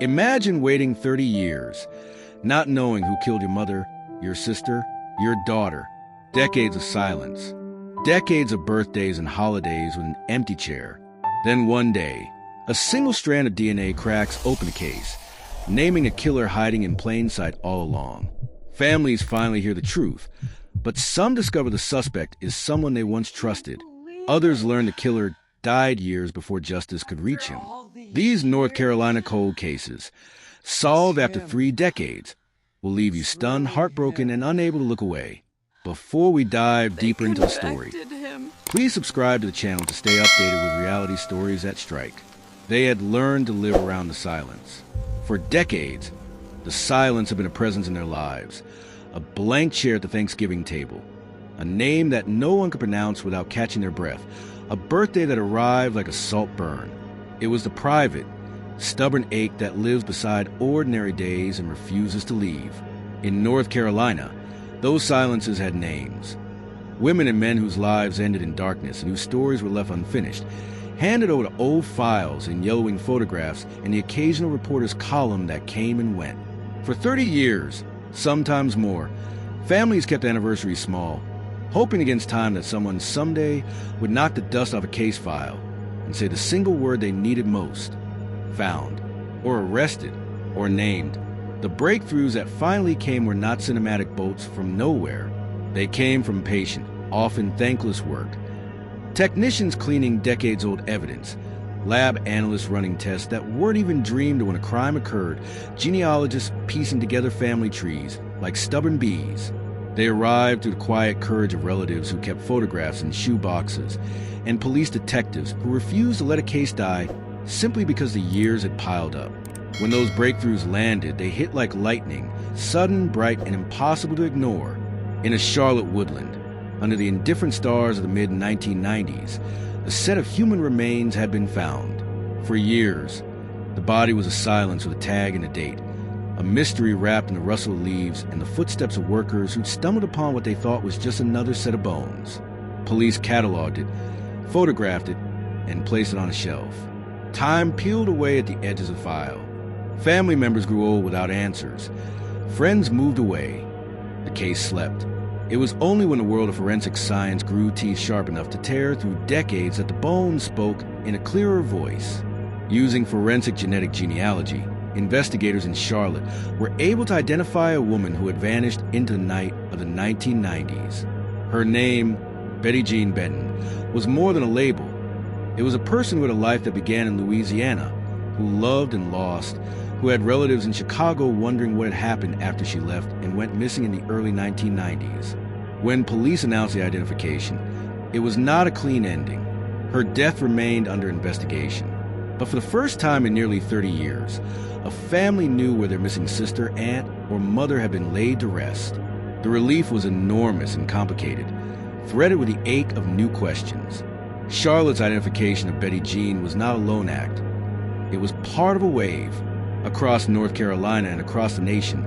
Imagine waiting 30 years, not knowing who killed your mother, your sister, your daughter. Decades of silence. Decades of birthdays and holidays with an empty chair. Then one day, a single strand of DNA cracks open the case, naming a killer hiding in plain sight all along. Families finally hear the truth, but some discover the suspect is someone they once trusted. Others learn the killer died years before justice could reach him. These North Carolina cold cases, solved after 3 decades, will leave you stunned, heartbroken, and unable to look away. Before we dive deeper into the story, please subscribe to the channel to stay updated with reality stories that strike. They had learned to live around the silence. For decades, the silence had been a presence in their lives. A blank chair at the Thanksgiving table. A name that no one could pronounce without catching their breath. A birthday that arrived like a salt burn. It was the private, stubborn ache that lives beside ordinary days and refuses to leave. In North Carolina, those silences had names. Women and men whose lives ended in darkness and whose stories were left unfinished, handed over to old files and yellowing photographs and the occasional reporter's column that came and went. For 30 years, sometimes more, families kept anniversaries small, hoping against time that someone someday would knock the dust off a case file and say the single word they needed most: found, or arrested, or named. The breakthroughs that finally came were not cinematic bolts from nowhere. They came from patient, often thankless work. Technicians cleaning decades-old evidence, lab analysts running tests that weren't even dreamed of when a crime occurred, genealogists piecing together family trees like stubborn bees. They arrived through the quiet courage of relatives who kept photographs in shoe boxes, and police detectives who refused to let a case die simply because the years had piled up. When those breakthroughs landed, they hit like lightning, sudden, bright, and impossible to ignore. In a Charlotte woodland, under the indifferent stars of the mid-1990s, a set of human remains had been found. For years, the body was a silence with a tag and a date, a mystery wrapped in the rustle of leaves and the footsteps of workers who'd stumbled upon what they thought was just another set of bones. Police cataloged it, photographed it, and placed it on a shelf. Time peeled away at the edges of the file. Family members grew old without answers. Friends moved away. The case slept. It was only when the world of forensic science grew teeth sharp enough to tear through decades that the bones spoke in a clearer voice. Using forensic genetic genealogy, investigators in Charlotte were able to identify a woman who had vanished into the night of the 1990s. Her name, Betty Jean Benton, was more than a label. It was a person with a life that began in Louisiana, who loved and lost, who had relatives in Chicago wondering what had happened after she left and went missing in the early 1990s. When police announced the identification, it was not a clean ending. Her death remained under investigation. But for the first time in nearly 30 years, a family knew where their missing sister, aunt, or mother had been laid to rest. The relief was enormous and complicated, threaded with the ache of new questions. Charlotte's identification of Betty Jean was not a lone act. It was part of a wave. Across North Carolina and across the nation,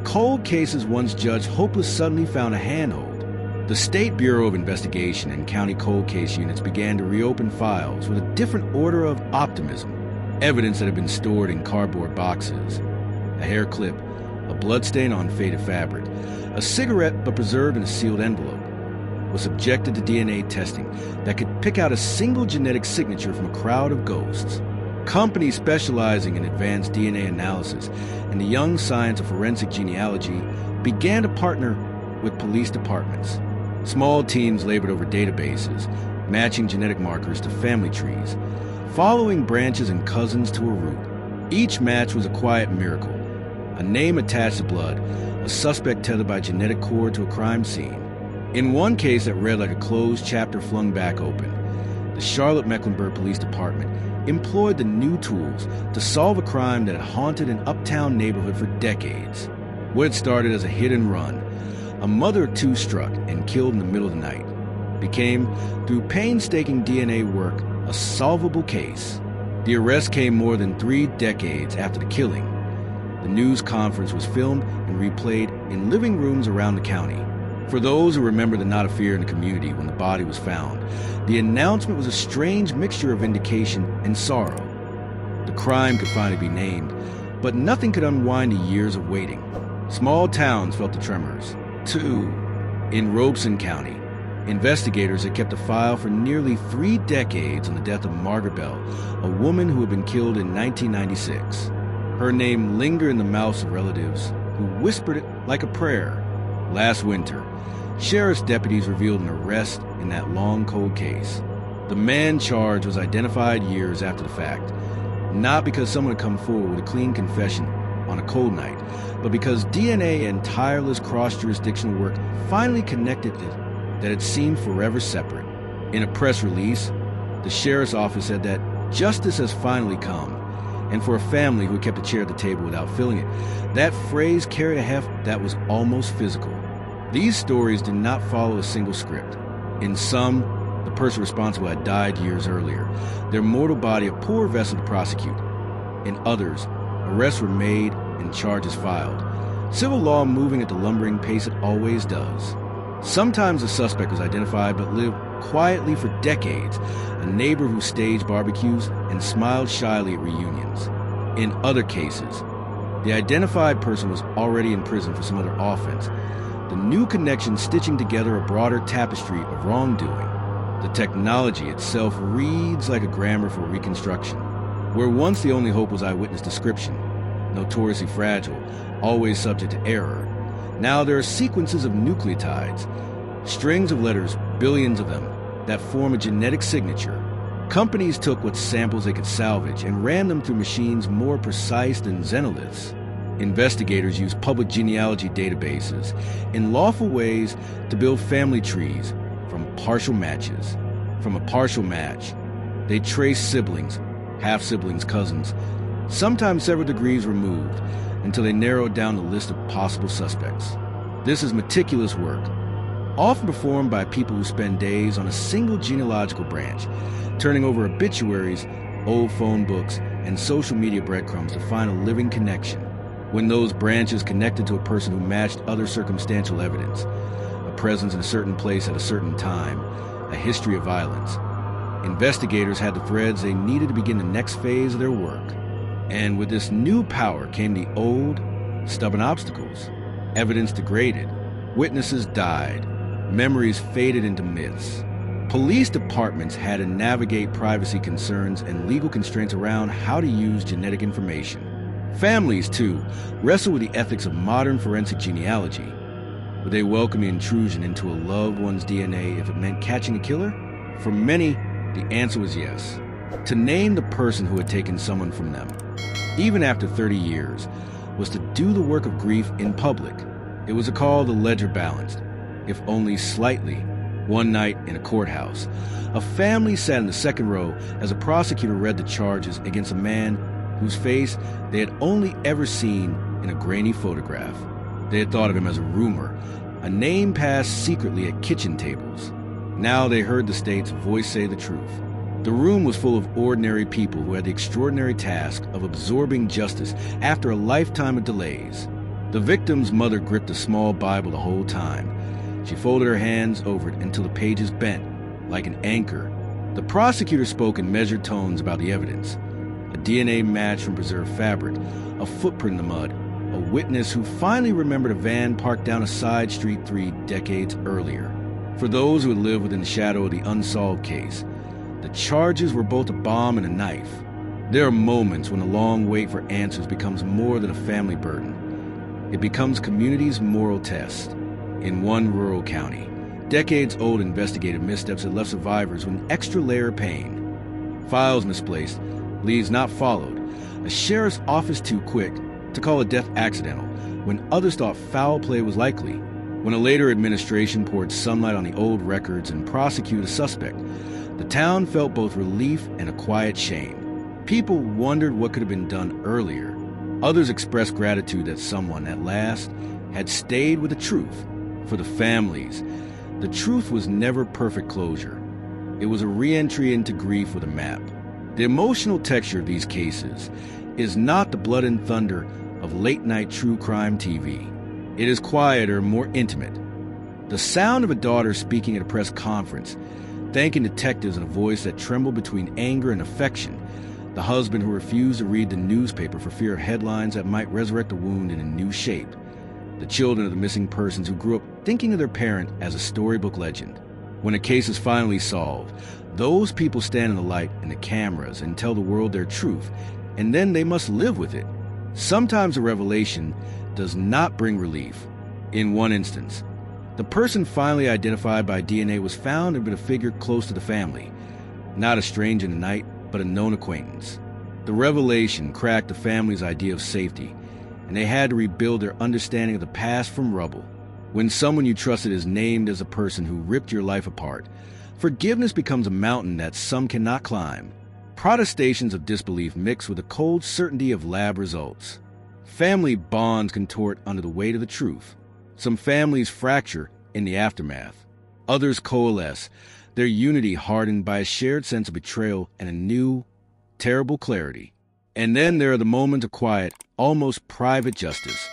cold cases once judged hopeless suddenly found a handhold. The State Bureau of Investigation and county cold case units began to reopen files with a different order of optimism. Evidence that had been stored in cardboard boxes, a hair clip, a bloodstain on faded fabric, a cigarette but preserved in a sealed envelope, was subjected to DNA testing that could pick out a single genetic signature from a crowd of ghosts. Companies specializing in advanced DNA analysis and the young science of forensic genealogy began to partner with police departments. Small teams labored over databases, matching genetic markers to family trees, following branches and cousins to a root. Each match was a quiet miracle, a name attached to blood, a suspect tethered by genetic cord to a crime scene. In one case that read like a closed chapter flung back open, the Charlotte-Mecklenburg Police Department employed the new tools to solve a crime that had haunted an uptown neighborhood for decades. What had started as a hit and run, a mother or two struck and killed in the middle of the night, became, through painstaking DNA work, a solvable case. The arrest came more than 3 decades after the killing. The news conference was filmed and replayed in living rooms around the county. For those who remember the knot of fear in the community when the body was found, the announcement was a strange mixture of vindication and sorrow. The crime could finally be named, but nothing could unwind the years of waiting. Small towns felt the tremors. 2. In Robeson County, investigators had kept a file for nearly 3 decades on the death of Margaret Bell, a woman who had been killed in 1996. Her name lingered in the mouths of relatives who whispered it like a prayer. Last winter, sheriff's deputies revealed an arrest in that long, cold case. The man charged was identified years after the fact, not because someone had come forward with a clean confession on a cold night, but because DNA and tireless cross-jurisdictional work finally connected it that had seemed forever separate. In a press release, the sheriff's office said that justice has finally come, and for a family who had kept a chair at the table without filling it, that phrase carried a heft that was almost physical. These stories did not follow a single script. In some, the person responsible had died years earlier, their mortal body a poor vessel to prosecute. In others, arrests were made and charges filed, civil law moving at the lumbering pace it always does. Sometimes the suspect was identified but lived quietly for decades, a neighbor who staged barbecues and smiled shyly at reunions. In other cases, the identified person was already in prison for some other offense, the new connection stitching together a broader tapestry of wrongdoing. The technology itself reads like a grammar for reconstruction. Where once the only hope was eyewitness description, notoriously fragile, always subject to error, now there are sequences of nucleotides, strings of letters, billions of them, that form a genetic signature. Companies took what samples they could salvage and ran them through machines more precise than xenoliths. Investigators used public genealogy databases in lawful ways to build family trees from partial matches. From a partial match, they traced siblings, half-siblings, cousins, sometimes several degrees removed, until they narrowed down the list of possible suspects. This is meticulous work, often performed by people who spend days on a single genealogical branch, turning over obituaries, old phone books, and social media breadcrumbs to find a living connection. When those branches connected to a person who matched other circumstantial evidence, a presence in a certain place at a certain time, a history of violence, investigators had the threads they needed to begin the next phase of their work. And with this new power came the old, stubborn obstacles. Evidence degraded, witnesses died, memories faded into myths. Police departments had to navigate privacy concerns and legal constraints around how to use genetic information. Families, too, wrestle with the ethics of modern forensic genealogy. Would they welcome the intrusion into a loved one's DNA if it meant catching a killer? For many, the answer was yes. To name the person who had taken someone from them, even after 30 years, was to do the work of grief in public. It was a call the ledger balanced, if only slightly. One night in a courthouse, a family sat in the second row as a prosecutor read the charges against a man whose face they had only ever seen in a grainy photograph. They had thought of him as a rumor, a name passed secretly at kitchen tables. Now they heard the state's voice say the truth. The room was full of ordinary people who had the extraordinary task of absorbing justice after a lifetime of delays. The victim's mother gripped a small Bible the whole time. She folded her hands over it until the pages bent, like an anchor. The prosecutor spoke in measured tones about the evidence. A DNA match from preserved fabric, a footprint in the mud, a witness who finally remembered a van parked down a side street 3 decades earlier. For those who had lived within the shadow of the unsolved case, the charges were both a bomb and a knife. There are moments when the long wait for answers becomes more than a family burden. It becomes community's moral test. In one rural county, decades-old investigative missteps had left survivors with an extra layer of pain. Files misplaced, leads not followed, a sheriff's office too quick to call a death accidental when others thought foul play was likely. When a later administration poured sunlight on the old records and prosecuted a suspect, the town felt both relief and a quiet shame. People wondered what could have been done earlier. Others expressed gratitude that someone, at last, had stayed with the truth. For the families, the truth was never perfect closure. It was a re-entry into grief with a map. The emotional texture of these cases is not the blood and thunder of late-night true crime TV. It is quieter, more intimate. The sound of a daughter speaking at a press conference, thanking detectives in a voice that trembled between anger and affection. The husband who refused to read the newspaper for fear of headlines that might resurrect a wound in a new shape. The children of the missing persons who grew up thinking of their parent as a storybook legend. When a case is finally solved, those people stand in the light and the cameras and tell the world their truth, and then they must live with it. Sometimes a revelation does not bring relief. In one instance, the person finally identified by DNA was found to be a figure close to the family, not a stranger in the night, but a known acquaintance. The revelation cracked the family's idea of safety, and they had to rebuild their understanding of the past from rubble. When someone you trusted is named as a person who ripped your life apart, forgiveness becomes a mountain that some cannot climb. Protestations of disbelief mix with the cold certainty of lab results. Family bonds contort under the weight of the truth. Some families fracture in the aftermath. Others coalesce, their unity hardened by a shared sense of betrayal and a new, terrible clarity. And then there are the moments of quiet, almost private justice,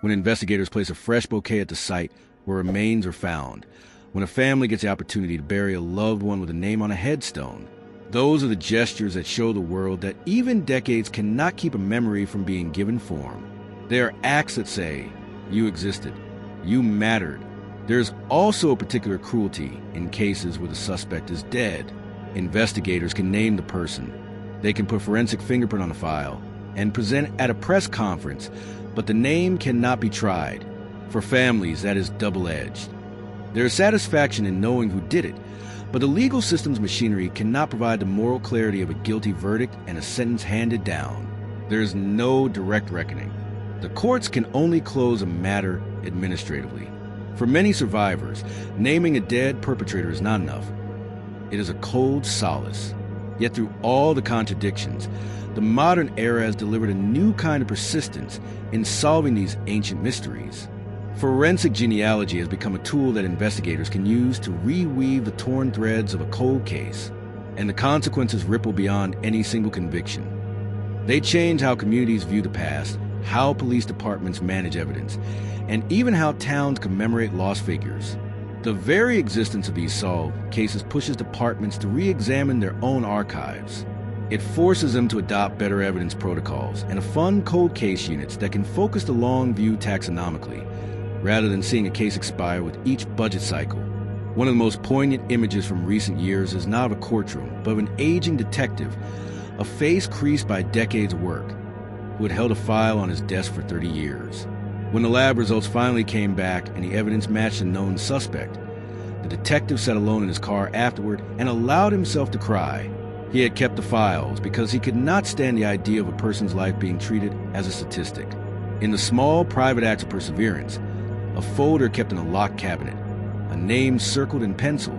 when investigators place a fresh bouquet at the site where remains are found, when a family gets the opportunity to bury a loved one with a name on a headstone. Those are the gestures that show the world that even decades cannot keep a memory from being given form. They are acts that say, you existed, you mattered. There's also a particular cruelty in cases where the suspect is dead. Investigators can name the person. They can put forensic fingerprint on the file and present at a press conference, but the name cannot be tried. For families, that is double-edged. There is satisfaction in knowing who did it, but the legal system's machinery cannot provide the moral clarity of a guilty verdict and a sentence handed down. There is no direct reckoning. The courts can only close a matter administratively. For many survivors, naming a dead perpetrator is not enough. It is a cold solace. Yet through all the contradictions, the modern era has delivered a new kind of persistence in solving these ancient mysteries. Forensic genealogy has become a tool that investigators can use to reweave the torn threads of a cold case, and the consequences ripple beyond any single conviction. They change how communities view the past, how police departments manage evidence, and even how towns commemorate lost figures. The very existence of these solved cases pushes departments to re-examine their own archives. It forces them to adopt better evidence protocols and to fund cold case units that can focus the long view taxonomically, rather than seeing a case expire with each budget cycle. One of the most poignant images from recent years is not of a courtroom, but of an aging detective, a face creased by decades of work, who had held a file on his desk for 30 years. When the lab results finally came back and the evidence matched a known suspect, the detective sat alone in his car afterward and allowed himself to cry. He had kept the files because he could not stand the idea of a person's life being treated as a statistic. In the small private acts of perseverance, a folder kept in a locked cabinet, a name circled in pencil,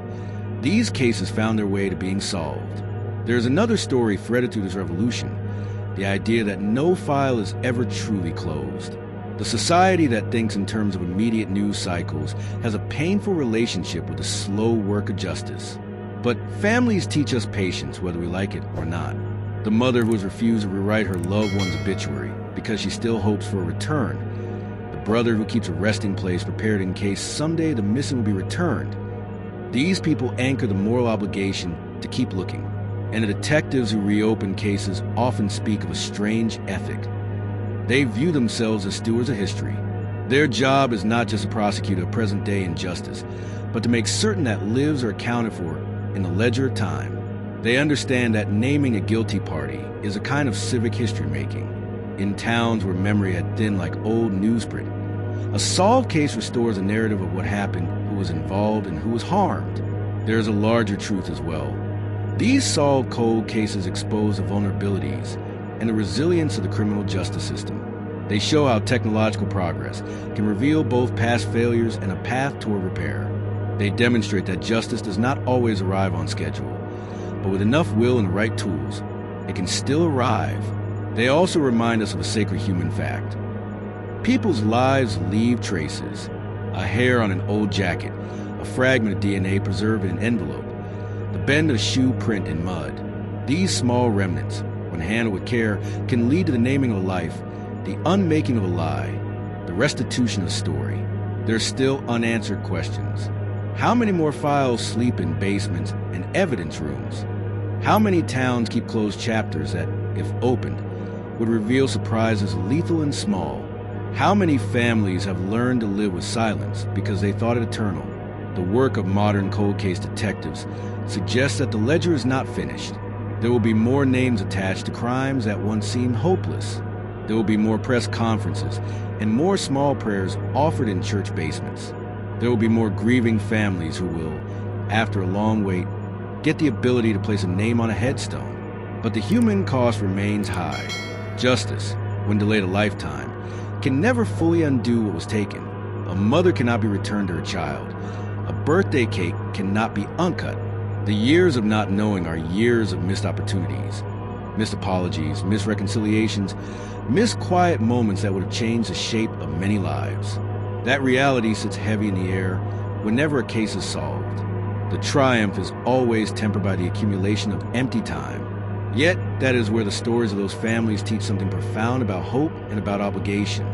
these cases found their way to being solved. There is another story threaded through this revolution, the idea that no file is ever truly closed. The society that thinks in terms of immediate news cycles has a painful relationship with the slow work of justice. But families teach us patience whether we like it or not. The mother who has refused to rewrite her loved one's obituary because she still hopes for a return. The brother who keeps a resting place prepared in case someday the missing will be returned. These people anchor the moral obligation to keep looking. And the detectives who reopen cases often speak of a strange ethic. They view themselves as stewards of history. Their job is not just to prosecute a present-day injustice, but to make certain that lives are accounted for in the ledger of time. They understand that naming a guilty party is a kind of civic history-making. In towns where memory had thinned like old newsprint, a solved case restores a narrative of what happened, who was involved, and who was harmed. There is a larger truth as well. These solved cold cases expose the vulnerabilities and the resilience of the criminal justice system. They show how technological progress can reveal both past failures and a path toward repair. They demonstrate that justice does not always arrive on schedule, but with enough will and the right tools, it can still arrive. They also remind us of a sacred human fact. People's lives leave traces. A hair on an old jacket, a fragment of DNA preserved in an envelope, the bend of a shoe print in mud. These small remnants, when handled with care, can lead to the naming of a life, the unmaking of a lie, the restitution of a story. There are still unanswered questions. How many more files sleep in basements and evidence rooms? How many towns keep closed chapters that if opened, would reveal surprises lethal and small. How many families have learned to live with silence because they thought it eternal? The work of modern cold case detectives suggests that the ledger is not finished. There will be more names attached to crimes that once seemed hopeless. There will be more press conferences and more small prayers offered in church basements. There will be more grieving families who will, after a long wait, get the ability to place a name on a headstone. But the human cost remains high. Justice, when delayed a lifetime, can never fully undo what was taken. A mother cannot be returned to her child. A birthday cake cannot be uncut. The years of not knowing are years of missed opportunities, missed apologies, missed reconciliations, missed quiet moments that would have changed the shape of many lives. That reality sits heavy in the air whenever a case is solved. The triumph is always tempered by the accumulation of empty time. Yet, that is where the stories of those families teach something profound about hope and about obligation.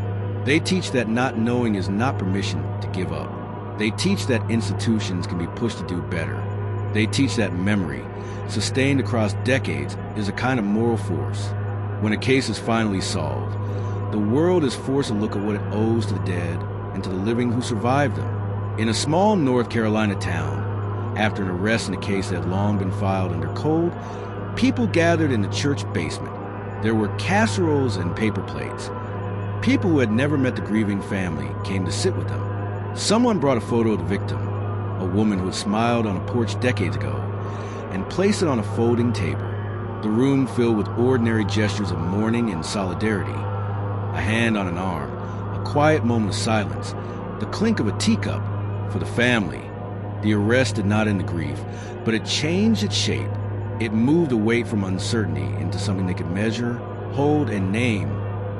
They teach that not knowing is not permission to give up. They teach that institutions can be pushed to do better. They teach that memory, sustained across decades, is a kind of moral force. When a case is finally solved, the world is forced to look at what it owes to the dead and to the living who survived them. In a small North Carolina town, after an arrest in a case that had long been filed under code, people gathered in the church basement. There were casseroles and paper plates. People who had never met the grieving family came to sit with them. Someone brought a photo of the victim, a woman who had smiled on a porch decades ago, and placed it on a folding table. The room filled with ordinary gestures of mourning and solidarity. A hand on an arm, a quiet moment of silence, the clink of a teacup for the family. The arrest did not end the grief, but it changed its shape. It moved away from uncertainty into something they could measure, hold, and name.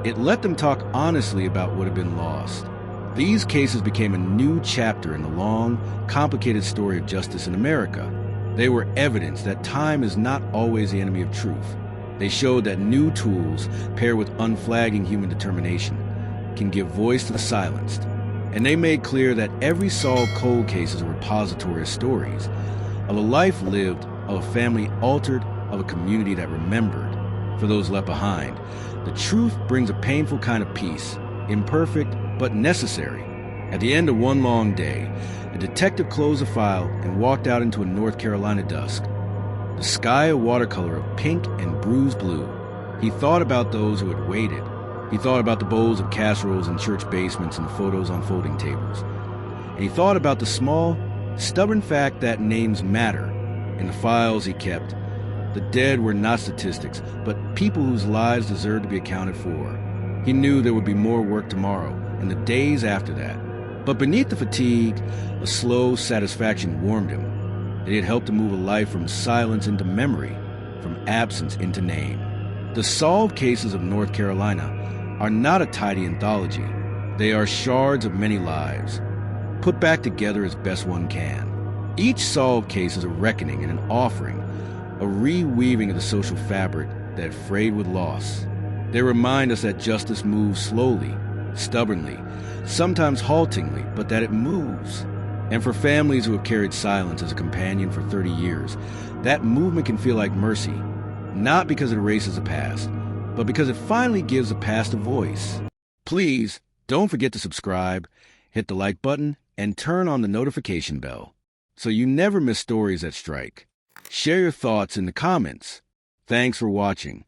It let them talk honestly about what had been lost. These cases became a new chapter in the long, complicated story of justice in America. They were evidence that time is not always the enemy of truth. They showed that new tools, paired with unflagging human determination, can give voice to the silenced. And they made clear that every solved cold case is a repository of stories, of a life lived, of a family altered, of a community that remembered. For those left behind, the truth brings a painful kind of peace, imperfect but necessary. At the end of one long day, a detective closed the file and walked out into a North Carolina dusk. The sky a watercolor of pink and bruised blue. He thought about those who had waited. He thought about the bowls of casseroles in church basements and photos on folding tables. And he thought about the small, stubborn fact that names matter. In the files he kept, the dead were not statistics, but people whose lives deserved to be accounted for. He knew there would be more work tomorrow and the days after that. But beneath the fatigue, a slow satisfaction warmed him. That he had helped to move a life from silence into memory, from absence into name. The solved cases of North Carolina are not a tidy anthology. They are shards of many lives, put back together as best one can. Each solved case is a reckoning and an offering, a reweaving of the social fabric that frayed with loss. They remind us that justice moves slowly, stubbornly, sometimes haltingly, but that it moves. And for families who have carried silence as a companion for 30 years, that movement can feel like mercy, not because it erases the past, but because it finally gives the past a voice. Please don't forget to subscribe, hit the like button, and turn on the notification bell so you never miss stories that strike. Share your thoughts in the comments. Thanks for watching.